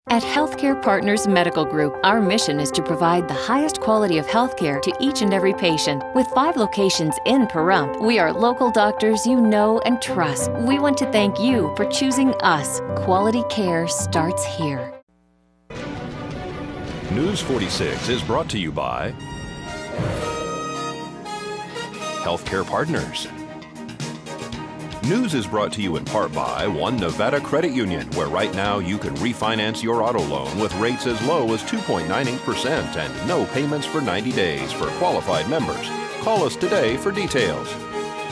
At Healthcare Partners Medical Group, our mission is to provide the highest quality of healthcare to each and every patient. With 5 locations in Pahrump, we are local doctors you know and trust. We want to thank you for choosing us. Quality care starts here. News 46 is brought to you by Healthcare Partners. News is brought to you in part by One Nevada Credit Union, where right now you can refinance your auto loan with rates as low as 2.98% and no payments for 90 days for qualified members. Call us today for details.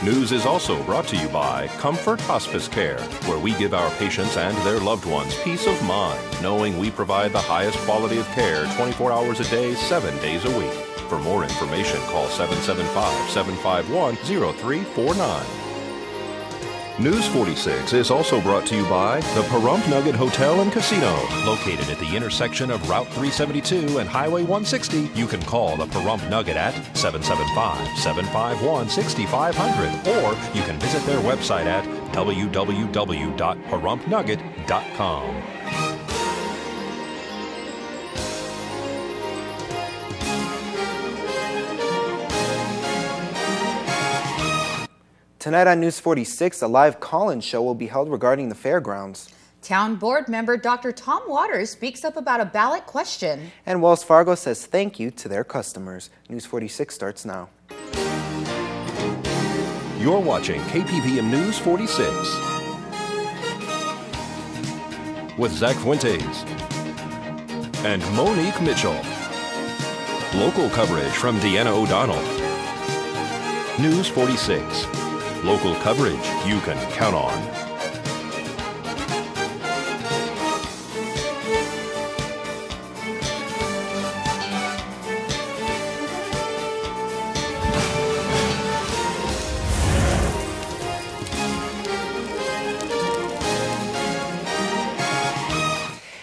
News is also brought to you by Comfort Hospice Care, where we give our patients and their loved ones peace of mind, knowing we provide the highest quality of care 24 hours a day, 7 days a week. For more information, call 775-751-0349. News 46 is also brought to you by the Pahrump Nugget Hotel and Casino. Located at the intersection of Route 372 and Highway 160, you can call the Pahrump Nugget at 775-751-6500, or you can visit their website at www.pahrumpnugget.com. Tonight on News 46, a live call-in show will be held regarding the fairgrounds. Town Board member Dr. Tom Waters speaks up about a ballot question. And Wells Fargo says thank you to their customers. News 46 starts now. You're watching KPVM News 46 with Zach Fuentes and Monique Mitchell. Local coverage from Deanna O'Donnell. News 46. Local coverage you can count on.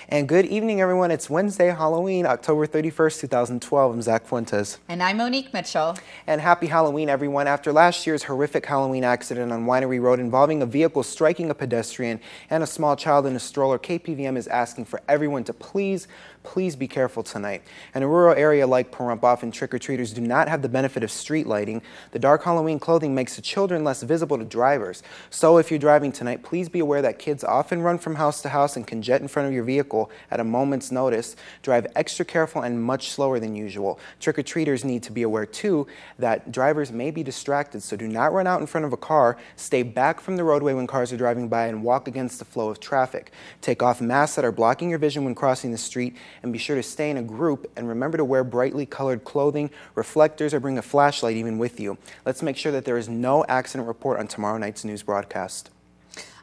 And good evening, everyone. It's Wednesday, Halloween, October 31st, 2012. I'm Zach Fuentes. And I'm Monique Mitchell. And happy Halloween, everyone. After last year's horrific Halloween accident on Winery Road involving a vehicle striking a pedestrian and a small child in a stroller, KPVM is asking for everyone to please be careful tonight. In a rural area like Pahrump, often trick-or-treaters do not have the benefit of street lighting. The dark Halloween clothing makes the children less visible to drivers. So if you're driving tonight, please be aware that kids often run from house to house and can jet in front of your vehicle at a moment's notice. Drive extra careful and much slower than usual. Trick-or-treaters need to be aware, too, that drivers may be distracted, so do not run out in front of a car. Stay back from the roadway when cars are driving by and walk against the flow of traffic. Take off masks that are blocking your vision when crossing the street, and be sure to stay in a group, and remember to wear brightly colored clothing, reflectors, or bring a flashlight even with you. Let's make sure that there is no accident report on tomorrow night's news broadcast.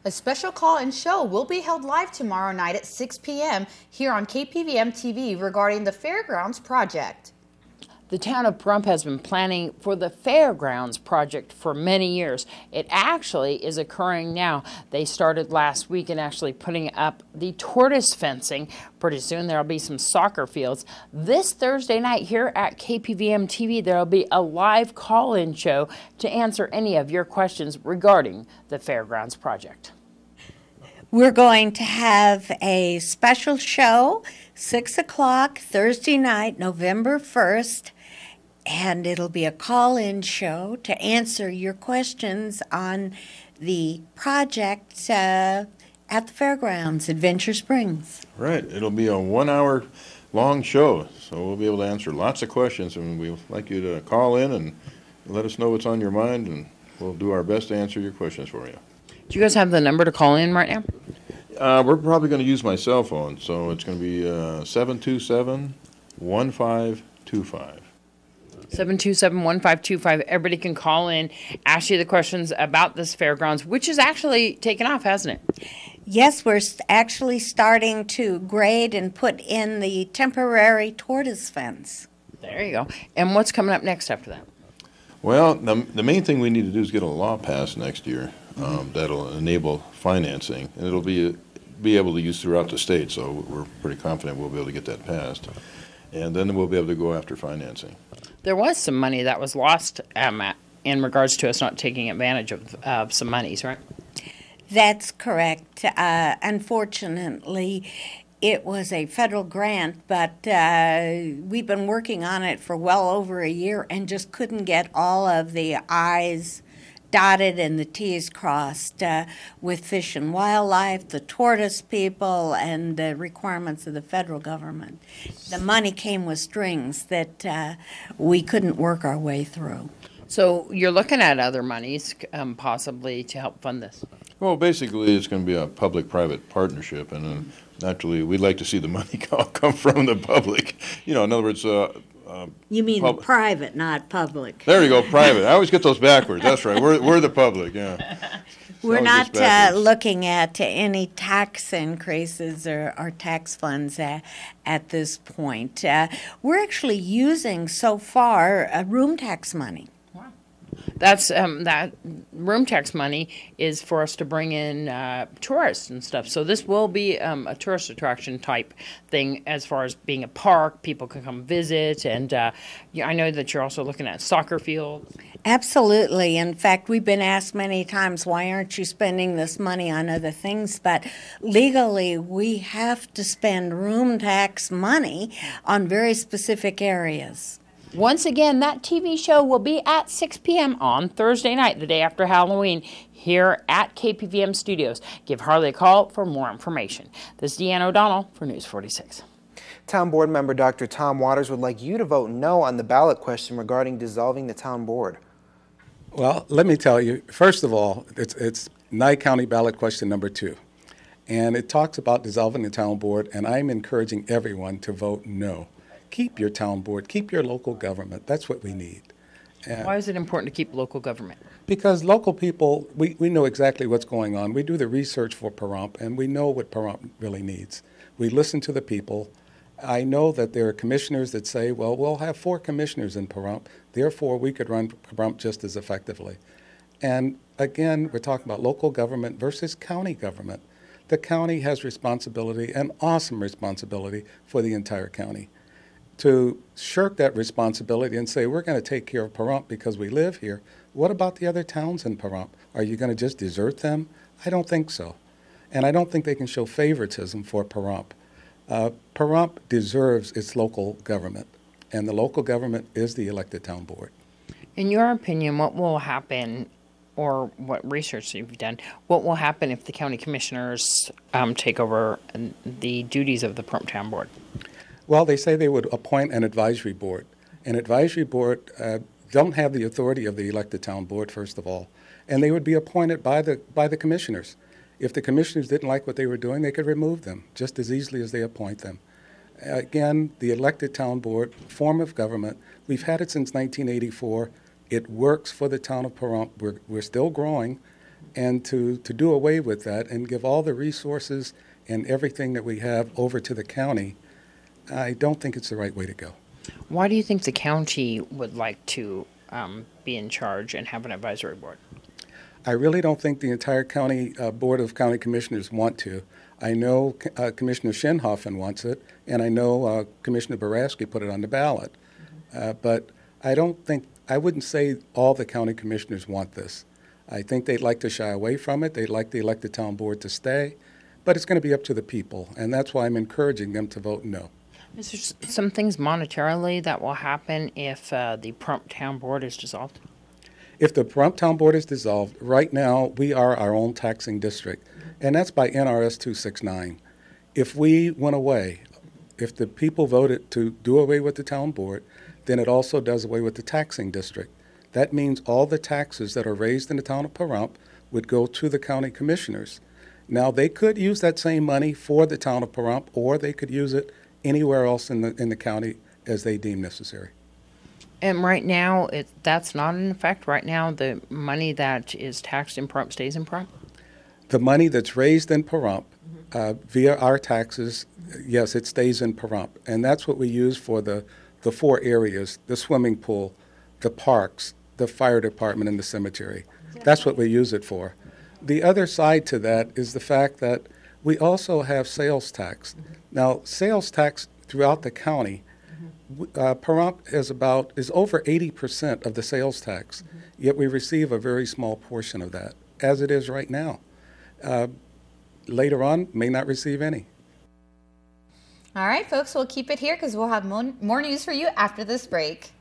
A special call-in show will be held live tomorrow night at 6 p.m. here on KPVM TV regarding the Fairgrounds project. The town of Pahrump has been planning for the Fairgrounds project for many years. It actually is occurring now. They started last week and actually putting up the tortoise fencing. Pretty soon there will be some soccer fields. This Thursday night here at KPVM TV, there will be a live call-in show to answer any of your questions regarding the Fairgrounds project. We're going to have a special show, 6 o'clock Thursday night, November 1st. And it'll be a call-in show to answer your questions on the project at the Fairgrounds, Adventure Springs. Right. It'll be a 1-hour long show, so we'll be able to answer lots of questions, and we'd like you to call in and let us know what's on your mind, and we'll do our best to answer your questions for you. Do you guys have the number to call in right now? We're probably going to use my cell phone, so it's going to be 727-1525. 727-1525. Everybody can call in, ask you the questions about this fairgrounds, which has actually taken off, hasn't it? Yes, we're actually starting to grade and put in the temporary tortoise fence. There you go. And what's coming up next after that? Well, the main thing we need to do is get a law passed next year that'll enable financing, and it'll be able to use throughout the state, so we're pretty confident we'll be able to get that passed. And then we'll be able to go after financing. There was some money that was lost in regards to us not taking advantage of some monies, right? That's correct. Unfortunately, It was a federal grant, but we've been working on it for well over a year and just couldn't get all of the I's dotted and the T's crossed with Fish and Wildlife, the tortoise people, and the requirements of the federal government. The money came with strings that we couldn't work our way through. So you're looking at other monies possibly to help fund this? Well, basically, it's going to be a public-private partnership, and naturally, we'd like to see the money come from the public. You know, in other words, You mean private, not public. there you go, private. I always get those backwards. That's right. We're the public. Yeah. We're not looking at any tax increases or tax funds at this point. We're actually using so far room tax money. That's that room tax money is for us to bring in tourists and stuff. So this will be a tourist attraction type thing as far as being a park. People can come visit, and I know that you're also looking at soccer fields. Absolutely. In fact, we've been asked many times, why aren't you spending this money on other things? But legally, we have to spend room tax money on very specific areas. Once again, that TV show will be at 6 p.m. on Thursday night, the day after Halloween, here at KPVM Studios. Give Harley a call for more information. This is Deanne O'Donnell for News 46. Town Board member Dr. Tom Waters would like you to vote no on the ballot question regarding dissolving the town board. Well, let me tell you, first of all, it's Nye County ballot question number 2. And it talks about dissolving the town board, and I'm encouraging everyone to vote no. Keep your town board, keep your local government. That's what we need. And why is it important to keep local government? Because local people, we know exactly what's going on. We do the research for Pahrump, and we know what Pahrump really needs. We listen to the people. I know that there are commissioners that say, well, we'll have 4 commissioners in Pahrump, therefore we could run Pahrump just as effectively. And again, we're talking about local government versus county government. The county has responsibility, an awesome responsibility for the entire county. To shirk that responsibility and say, we're going to take care of Pahrump because we live here, what about the other towns in Pahrump? Are you going to just desert them? I don't think so. And I don't think they can show favoritism for Pahrump. Pahrump deserves its local government, and the local government is the elected town board. In your opinion, what will happen, or what research you've done, what will happen if the county commissioners take over the duties of the Pahrump Town Board? Well, they say they would appoint an advisory board. An advisory board don't have the authority of the elected town board, first of all, and they would be appointed by the commissioners. If the commissioners didn't like what they were doing, they could remove them just as easily as they appoint them. Again, the elected town board, form of government, we've had it since 1984. It works for the town of Pahrump. We're still growing, and to do away with that and give all the resources and everything that we have over to the county, I don't think it's the right way to go. Why do you think the county would like to be in charge and have an advisory board? I really don't think the entire county board of county commissioners want to. I know Commissioner Schinhofen wants it, and I know Commissioner Boraski put it on the ballot. But I wouldn't say all the county commissioners want this. I think they'd like to shy away from it. They'd like the elected town board to stay, but it's going to be up to the people, and that's why I'm encouraging them to vote no. Is there some things monetarily that will happen if the Pahrump Town Board is dissolved? If the Pahrump Town Board is dissolved, right now we are our own taxing district, and that's by NRS 269. If we went away, if the people voted to do away with the town board, then it also does away with the taxing district. That means all the taxes that are raised in the town of Pahrump would go to the county commissioners. Now, they could use that same money for the town of Pahrump, or they could use it anywhere else in the county as they deem necessary. And right now, that's not in effect. Right now, the money that is taxed in Pahrump stays in Pahrump? The money that's raised in Pahrump via our taxes, yes, it stays in Pahrump. And that's what we use for the 4 areas, the swimming pool, the parks, the fire department, and the cemetery. That's what we use it for. The other side to that is the fact that we also have sales tax. Now, sales tax throughout the county, Pahrump is over 80% of the sales tax, yet we receive a very small portion of that, as it is right now. Later on, may not receive any. All right, folks, we'll keep it here because we'll have more news for you after this break.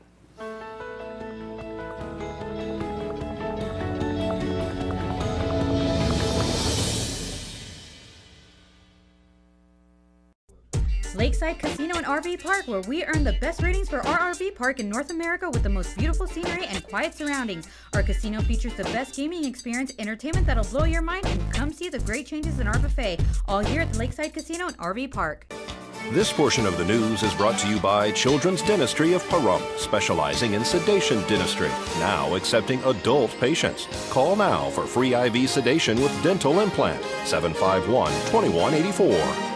Lakeside Casino and RV Park, where we earn the best ratings for our RV park in North America with the most beautiful scenery and quiet surroundings. Our casino features the best gaming experience, entertainment that'll blow your mind, and come see the great changes in our buffet, all here at the Lakeside Casino and RV Park. This portion of the news is brought to you by Children's Dentistry of Pahrump, specializing in sedation dentistry, now accepting adult patients. Call now for free IV sedation with dental implant, 751-2184.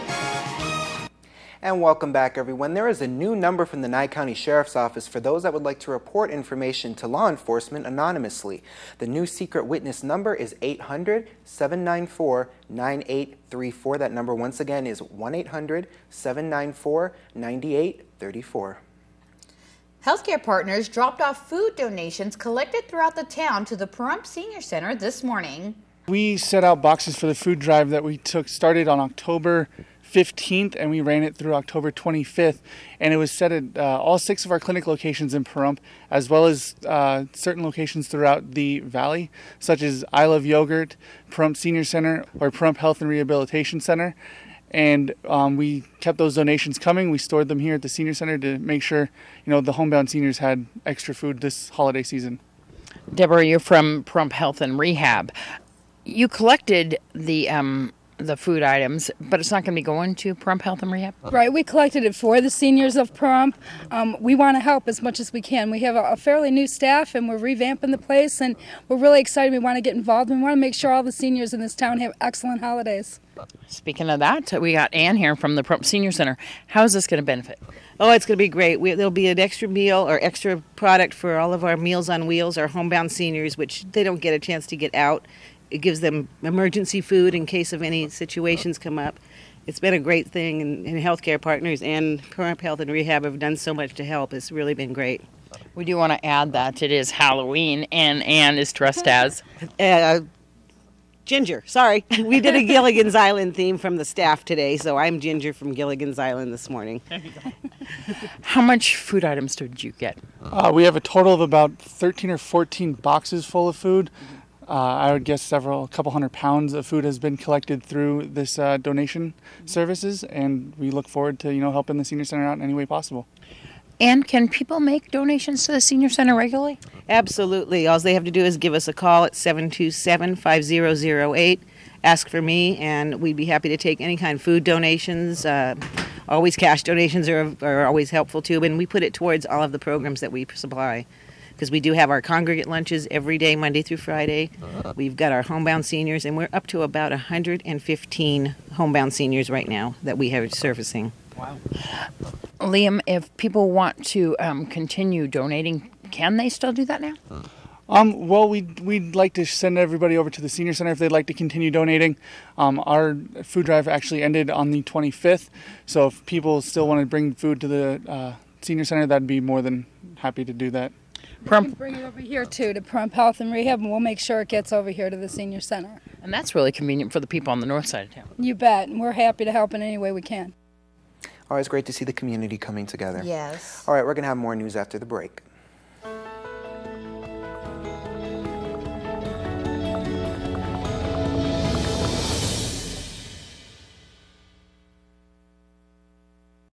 And welcome back, everyone. There is a new number from the Nye County Sheriff's Office for those that would like to report information to law enforcement anonymously. The new secret witness number is 800-794-9834. That number once again is 1-800-794-9834. Healthcare Partners dropped off food donations collected throughout the town to the Pahrump Senior Center this morning. We set out boxes for the food drive that we started on October 15th, and we ran it through October 25th, and it was set at all 6 of our clinic locations in Pahrump, as well as certain locations throughout the valley, such as I Love Yogurt, Pahrump Senior Center, or Pahrump Health and Rehabilitation Center. And we kept those donations coming. We stored them here at the Senior Center to make sure, the homebound seniors had extra food this holiday season. Deborah, you're from Pahrump Health and Rehab. You collected the food items, but it's not going to be going to Pahrump Health and Rehab? Right, we collected it for the seniors of Pahrump. We want to help as much as we can. We have a fairly new staff, and we're revamping the place, and we're really excited. We want to get involved. We want to make sure all the seniors in this town have excellent holidays. Speaking of that, we got Ann here from the Pahrump Senior Center. How is this going to benefit? Oh, it's going to be great. There'll be an extra meal or extra product for all of our Meals on Wheels, our homebound seniors, which they don't get a chance to get out. It gives them emergency food in case of any situations come up. It's been a great thing, and Healthcare Partners and Pahrump Health and Rehab have done so much to help. It's really been great. We do want to add that it is Halloween, and Ann is dressed as? Ginger, sorry. We did a Gilligan's Island theme from the staff today, so I'm Ginger from Gilligan's Island this morning. How much food items did you get? We have a total of about 13 or 14 boxes full of food. I would guess a couple hundred pounds of food has been collected through this donation services, and we look forward to helping the Senior Center out in any way possible. And can people make donations to the Senior Center regularly? Absolutely. All they have to do is give us a call at 727-5008. Ask for me, and we'd be happy to take any kind of food donations. Always cash donations are always helpful too, and we put it towards all of the programs that we supply. Because we do have our congregate lunches every day, Monday through Friday. We've got our homebound seniors, and we're up to about 115 homebound seniors right now that we have servicing. Wow. Liam, if people want to continue donating, can they still do that now? Well, we'd like to send everybody over to the Senior Center if they'd like to continue donating. Our food drive actually ended on the 25th, so if people still want to bring food to the Senior Center, that'd be more than happy to do that. We can bring it over here too to Pahrump Health and Rehab, and we'll make sure it gets over here to the Senior Center. And that's really convenient for the people on the north side of town. You bet, and we're happy to help in any way we can. Always great to see the community coming together. Yes. All right, we're going to have more news after the break.